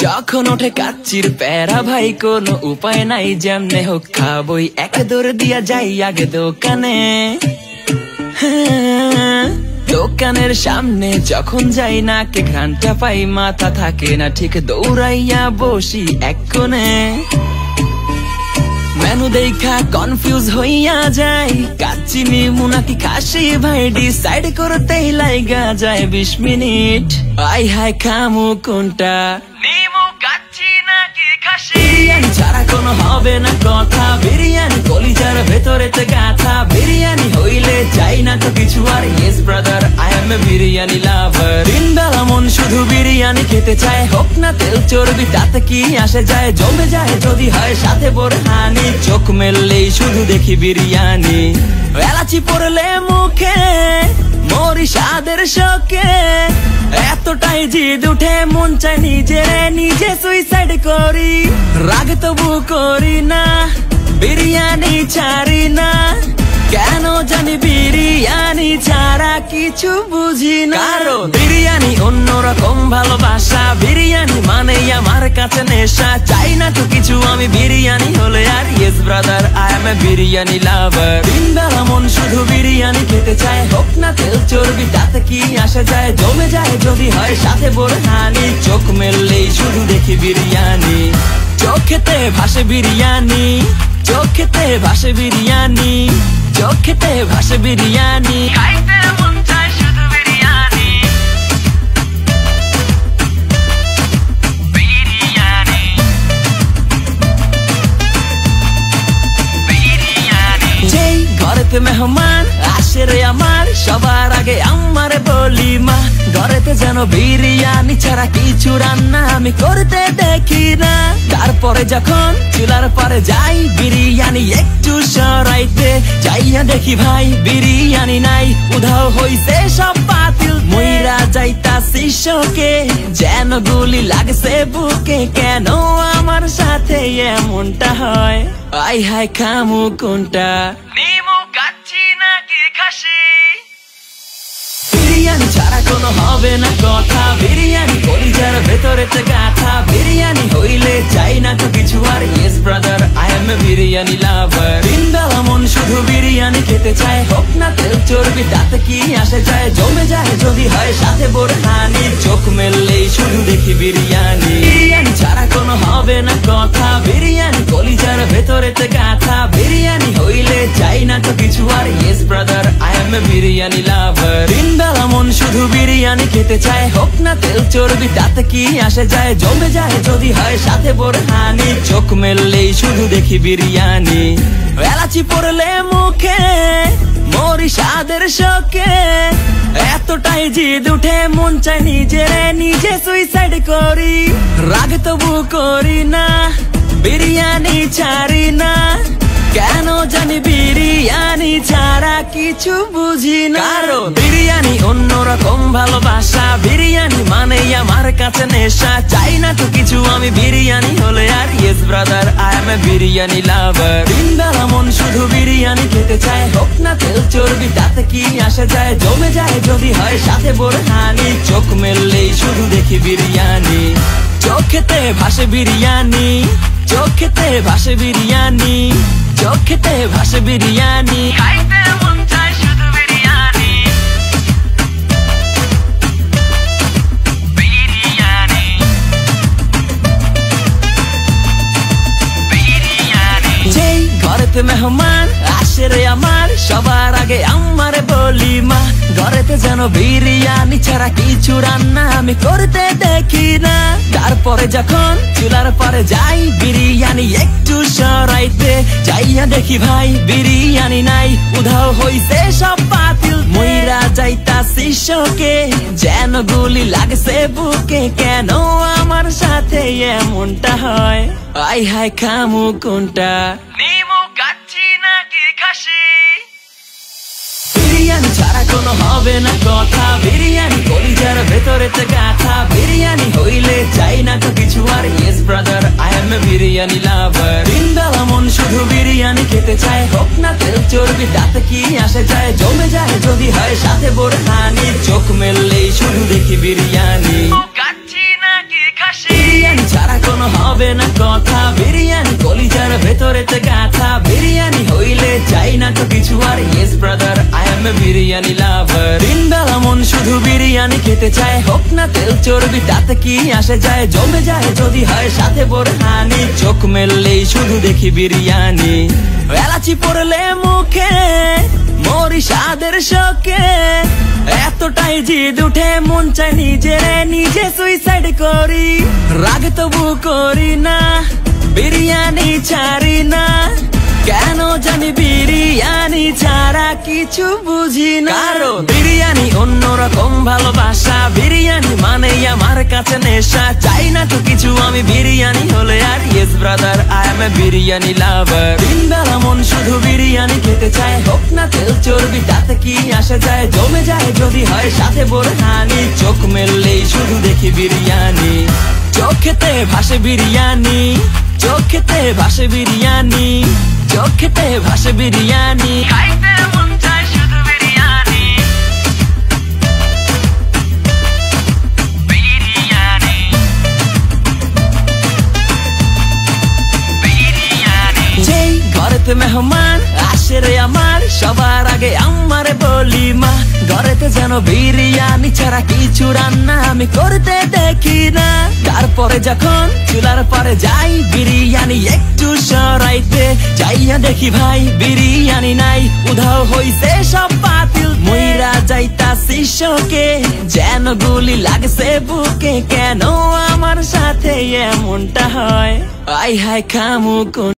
যখন ওঠে কাচ্চির প্যারা ভাই কোনো উপায় নাই, যেমনে হোক খাবই, এক দৌড় দিয়া যাই আগে দোকানে। দোকানের সামনে যখন যাই নাকে ঘ্রাণটা পাই, মাথা থাকে না ঠিক, দৌড়াইয়া বসি এক কোণে। মেনু দেখা কনফিউজ হইয়া যাই, কাচ্চি নিমু নাকি খাসি ভাই, ডিসাইড করতেই লাইগা যায় 20 মিনিট। আই হাই খামু কোনটা, নিমু কাচ্চি নাকি খাসি? বিরিয়ানি ছাড়া কোনো হবে না কথা, বিরিয়ানি কলিজার ভেতরেতে গাথা, বিরিয়ানি হইলে চাই না তো কিছু আর। Yes brother, I M A biryani লাভার। দিন বেলা মন শুধু বিরিয়ানি খেতে চায়, হোক না তেল চর্বি তাতে কি আসে যায়, জমে যায় যদি হয় সাথে বোরহানি। চোখ মেললেই শুধু দেখি বিরিয়ানি, এলাচি পড়লে মুখে মরি স্বাদের শোকে। এতটাই জিদ উঠে মন চাই নিজে সুইসাইড করি, রাগ তবু করি না, বিরিয়ানি ছাড়ি না। কেন জানি বিরিয়ানি ছাড়া কিছু বুঝি না, কারণ বিরিয়ানি অন্যরকম ভালোবাসা, বিরিয়ানি মানে আমার কাছে নেশা। চাই না তো কিছু আমি বিরিয়ানি হলে আর। Yes brother, I M A biryani লাভার। দিন বেলা মন শুধু বিরিয়ানি খেতে চায়, হোক না তেল চর্বি তাতে কি আসে যায়, জমে যায় যদি হয় সাথে বোরহানি। চোখ মেললেই শুধু দেখি বিরিয়ানি, চোখেতে ভাসে বিরিয়ানি, চোখেতে ভাসে বিরিয়ানি, চোখেতে ভাসে বিরিয়ানি, খাইতে মন চায় শুধু বিরিয়ানি। বিরিয়ানি বিরিয়ানি। যেই ঘরেতে মেহমান আসে রে আমার, সবার আগে আমার বলি মা, ঘরেতে যেন বিরিয়ানি ছাড়া কিছু রান্না আমি করতে দেখি না। তারপরে যখন চুলার পরে যাই বিরিয়ানি একটু সরাইতে, যাইয়া দেখি ভাই বিরিয়ানি নাই, উধাও হইছে সব বাতিল। মইরা যাইতাছি শোকে, যেন গুলি লাগছে বুকে, কেন আমার সাথে এমনটা হয়? আই হাই খামু কোনটা, নিমু কাচ্চি নাকি খাসি? বিরিয়ানি ছাড়া কোনো হবে না কথা, বিরিয়ানি কলিজার ভেতরেতে গাথা, বিরিয়ানি হইলে চাই না তো কিছু আর। Yes brother, I M A biryani লাভার। দিন বেলা মন শুধু বিরিয়ানি খেতে চায়, হোক না তেল চর্বি তাতে কি আসে যায়, জমে যায় যদি হয় সাথে বোরহানি। চোখ মেললেই শুধু দেখি বিরিয়ানি, বিরিয়ানি ছাড়া কোনো হবে না কথা, বিরিয়ানি কলিজার ভেতরেতে গাথা, বিরিয়ানি হইলে চাই না তো কিছু আর। Yes brother, I M A biryani লাভার। দিন বেলা মন শুধু বিরিয়ানি খেতে চায়, হোক না তেল চর্বি তাতে কি আসে যায়, জমে যায় যদি হয় সাথে বোরহানি। চোখ মেললেই শুধু দেখি বিরিয়ানি, এলাচি পড়লে মুখে মরি স্বাদের শোকে। এতটাই জিদ উঠে মন চাই নিজে সুইসাইড করি, রাগ তবু করি না, বিরিয়ানি ছাড়ি না। কেন জানি বিরিয়ানি ছাড়া কিছু বুঝি না, কারণ বিরিয়ানি অন্যরকম ভালোবাসা, বিরিয়ানি মানে আমার কাছে নেশা। চাই না তো কিছু আমি বিরিয়ানি হলে আর। Yes brother, I M A biryani লাভার। দিন বেলা মন শুধু বিরিয়ানি খেতে চায়, হোক না তেল চর্বি তাতে কি আসে যায়, জমে যায় যদি হয় সাথে বোরহানি। চোখ মেললেই শুধু দেখি বিরিয়ানি, চোখেতে ভাসে বিরিয়ানি, চোখেতে ভাসে বিরিয়ানি, চোখেতে ভাসে বিরিয়ানি, খাইতে মন চায় শুধু বিরিয়ানি। বিরিয়ানি বিরিয়ানি। যেই ঘরেতে মেহমান আসে রে আমার, সবার আগে আমার বলি মা, ঘরেতে যেন বিরিয়ানি ছাড়া কিছু রান্না আমি করতে দেখি না। তারপরে যখন চুলার পরে যাই বিরিয়ানি একটু সরাইতে, যাইয়া দেখি ভাই বিরিয়ানি নাই, উধাও হইছে সব বাতিল। মইরা যাইতাছি শোকে, যেন গুলি লাগছে বুকে, কেন আমার সাথে এমনটা হয়? আই হাই খামু কোনটা, নিমু কাচ্চি নাকি খাসি? বিরিয়ানি ছাড়া কোনো হবে না কথা, বিরিয়ানি কলিজার ভেতরেতে গাথা, বিরিয়ানি হইলে চাই না তো কিছু আর। Yes brother, I M A biryani লাভার। দিন বেলা মন শুধু বিরিয়ানি খেতে চায়, হোক না তেল চর্বি তাতে কি আসে যায়, জমে যায় যদি হয় সাথে বোরহানি। চোখ মেললেই শুধু দেখি বিরিয়ানি, কাচ্চি নাকি খাসি? বিরিয়ানি ছাড়া a বিরিয়ানি লাভার। তিন বেলা মন শুধু বিরিয়ানি খেতে চায়, হোক না তেল চর্বি তাতে কি আসে যায়, জমে যায় যদি হয় সাথে বোরহানি, চোখ মেললেই শুধু দেখি বিরিয়ানি। এলাচি পড়লে মুখে মরি স্বাদের শোকে, এতটাই জিদ উঠে মন চাই নিজে সুইসাইড করি। রাগ তবু করি না, বিরিয়ানি ছাড়ি না, কেন জানি বিরিয়ানি ছাড়া কিছু বুঝি না। কারণ বিরিয়ানি অন্যরকম ভালোবাসা, বিরিয়ানি মানেই আমার কাছে নেশা, চাই না তো কিছু আমি বিরিয়ানি হলে আর। Yes brother, I M A biryani লাভার। তিন বেলা মন শুধু বিরিয়ানি খেতে চায়, হোক না তেল চর্বি তাতে কি আসে যায়, জমে যায় যদি হয় সাথে বোরহানি, চোখ মেললেই শুধু দেখি বিরিয়ানি। চোখেতে ভাসে বিরিয়ানি, চোখেতে ভাসে বিরিয়ানি, চোখেতে ভাসে বিরিয়ানি, খাইতে মন চায় শুধু বিরিয়ানি। বিরিয়ানি বিরিয়ানি। যেই ঘরেতে মেহমান আসে রে আমার, সবার আগে আমারে বলি মা, ঘরেতে যেন বিরিয়ানি ছাড়া কিছু রান্না আমি করতে দেখি না। তারপরে যখন চুলার পরে যাই বিরিয়ানি একটু সরাইতে, যাইয়া দেখি ভাই বিরিয়ানি নাই, উধাও হইছে সব বাতিল, মইরা যাইতাছি শোকে, যেন গুলি লাগছে বুকে, কেন আমার সাথে এমনটা হয়, আই হায় খামু কোন